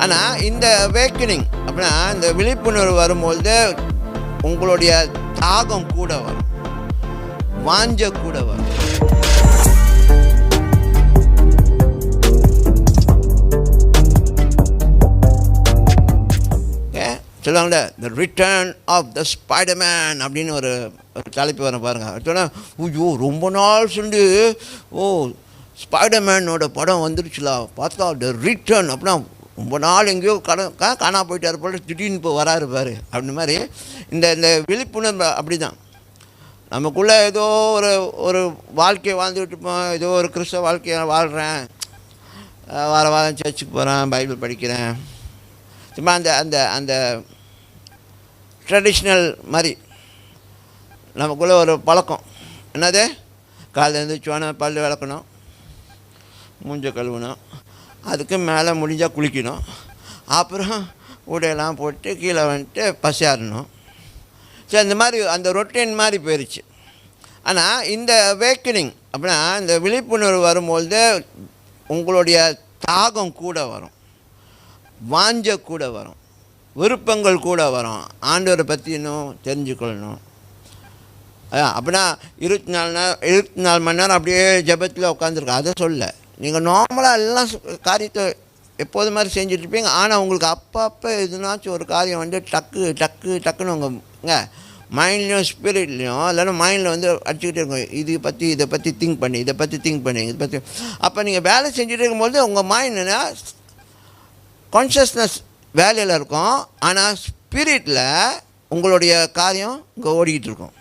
ஆனால் இந்த அவேக்கனிங் அப்படின்னா இந்த விழிப்புணர்வு வரும்பொழுது உங்களுடைய தாகம் கூட வரும், வாஞ்ச கூட வரும். சொல்லுவாங்களே the return of the Spiderman அப்படின்னு ஒரு தலைப்பு வர பாருங்கள். சொன்னால் ஐயோ ரொம்ப நாள் சொல்லி ஸ்பைடர்மேனோட படம் வந்துருச்சுலா, பார்த்தா த ரிட்டர்ன் அப்படின்னா ரொம்ப நாள் எங்கேயோ காணா போயிட்டார் போல, திடீர்னு இப்போ வராரு பாரு அப்படின்னு மாதிரி இந்த இந்த விழிப்புணர்வு அப்படி தான். நமக்குள்ளே ஏதோ ஒரு வாழ்க்கையை வாழ்ந்துக்கிட்டு இருப்போம், ஏதோ ஒரு கிறிஸ்தவ வாழ்க்கையை வாழ்கிறேன், வாரம் சர்ச்சுக்கு போகிறேன், பைபிள் படிக்கிறேன், சும்மா அந்த அந்த அந்த ட்ரெடிஷ்னல் மாதிரி நமக்குள்ளே ஒரு பழக்கம். என்னது, காலையில் எழுந்திரிச்சோன்னா பல் விளக்கணும், மூஞ்ச கழுவணும், அதுக்கு மேலே முடிஞ்சால் குளிக்கணும், அப்புறம் உடையெல்லாம் போட்டு கீழே வந்துட்டு பசியாறணும். சரி, இந்த மாதிரி அந்த ரொட்டீன் மாதிரி போயிடுச்சு. ஆனால் இந்த அவேக்கனிங் அப்படின்னா இந்த விழிப்புணர்வு வரும்பொழுது உங்களுடைய தாகம் கூட வரும், வாஞ்ச கூட வரும், விருப்பங்கள் கூட வரும். ஆண்டவரை பற்றி இன்னும் தெரிஞ்சுக்கொள்ளணும். அப்படின்னா 24 மணி நேரம் அப்படியே ஜபத்தில் உட்காந்துருக்கேன் அதை சொல்ல. நீங்கள் நார்மலாக எல்லாம் காரியத்தை எப்போது மாதிரி செஞ்சுட்ருப்பீங்க. ஆனால் உங்களுக்கு அப்பப்போ எதுனாச்சும் ஒரு காரியம் வந்து டக்குன்னு உங்கள் மைண்ட்லேயும் ஸ்பிரிட்லேயும் இல்லைன்னா மைண்டில் வந்து அடிச்சுக்கிட்டே இருக்கும். இதை பற்றி திங்க் பண்ணி இதை பற்றி. அப்போ நீங்கள் வேலை செஞ்சுட்டு இருக்கும்போது உங்கள் மைண்டுனா கான்ஷியஸ்னஸ் வேலையில் இருக்கும், ஆனால் ஸ்பிரிட்டில் உங்களுடைய காரியம் இங்கே ஓடிக்கிட்டு இருக்கும்.